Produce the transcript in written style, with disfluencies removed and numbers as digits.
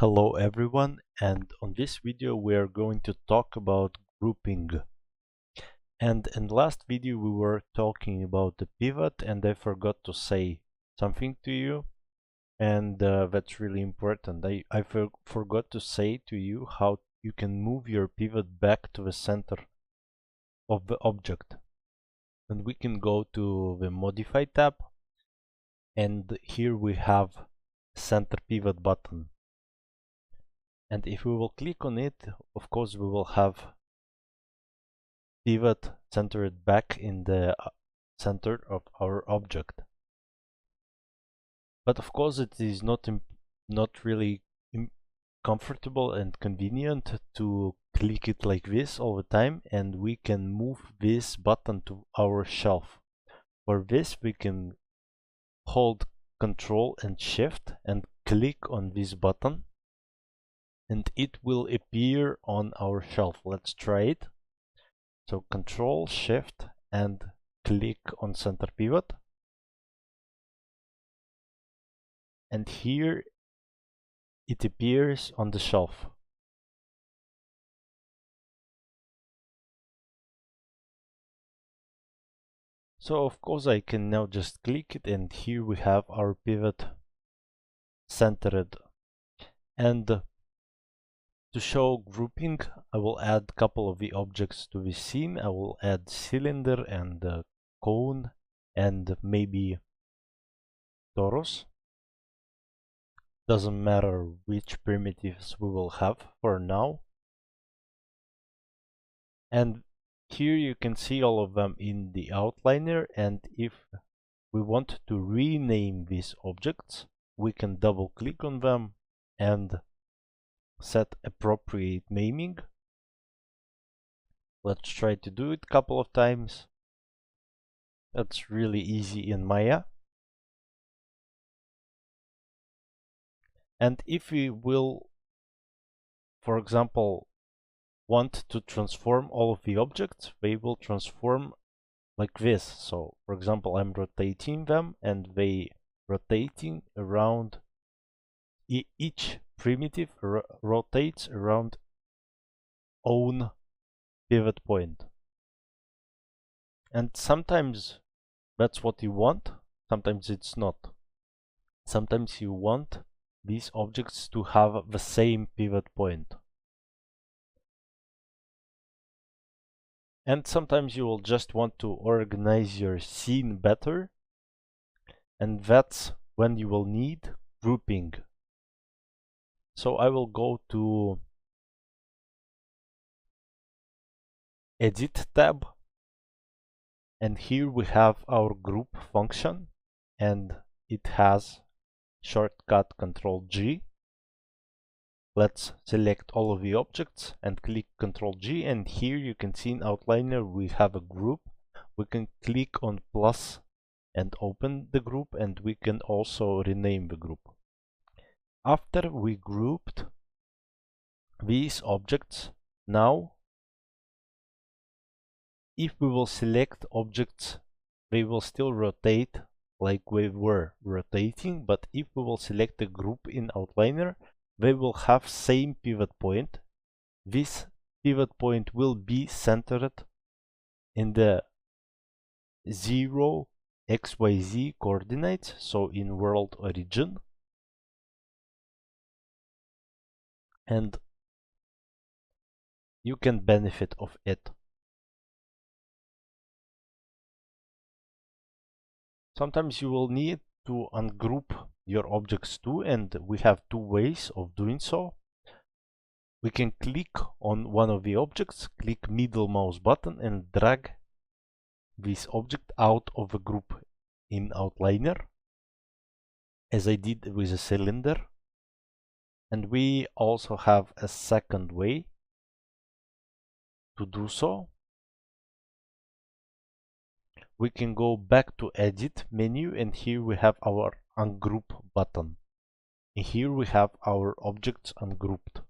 Hello everyone, and on this video we are going to talk about grouping. And in the last video we were talking about the pivot, and I forgot to say something to you, and that's really important. I forgot to say to you how you can move your pivot back to the center of the object. And we can go to the Modify tab, and here we have Center Pivot button. And if we will click on it, of course we will have pivot centered back in the center of our object. But of course it is not really comfortable and convenient to click it like this all the time, and we can move this button to our shelf. For this we can hold Ctrl and Shift and click on this button, and it will appear on our shelf. Let's try it. So Ctrl, Shift, and click on Center Pivot. And here it appears on the shelf. So of course I can now just click it, and here we have our pivot centered. And to show grouping, I will add a couple of the objects to the scene. I will add cylinder and cone and maybe torus. Doesn't matter which primitives we will have for now. And here you can see all of them in the outliner, and if we want to rename these objects, we can double click on them and set appropriate naming. Let's try to do it a couple of times. That's really easy in Maya. And if we will, for example, want to transform all of the objects, they will transform like this. So for example, I'm rotating them, and they rotating around, each primitive rotates around own pivot point. And sometimes that's what you want, sometimes it's not. Sometimes you want these objects to have the same pivot point. And sometimes you will just want to organize your scene better, and that's when you will need grouping. So I will go to Edit tab, and here we have our group function, and it has shortcut Ctrl G. Let's select all of the objects and click Ctrl G, and here you can see in outliner we have a group. We can click on plus and open the group, and we can also rename the group. After we grouped these objects, now if we will select objects, they will still rotate like we were rotating, but if we will select a group in outliner, they will have same pivot point. This pivot point will be centered in the 0 XYZ coordinates, so in world origin. And you can benefit of it. Sometimes you will need to ungroup your objects too, and we have two ways of doing so. We can click on one of the objects, click middle mouse button, and drag this object out of the group in outliner, as I did with a cylinder. And we also have a second way to do so. We can go back to Edit menu, and here we have our Ungroup button. And here we have our objects ungrouped.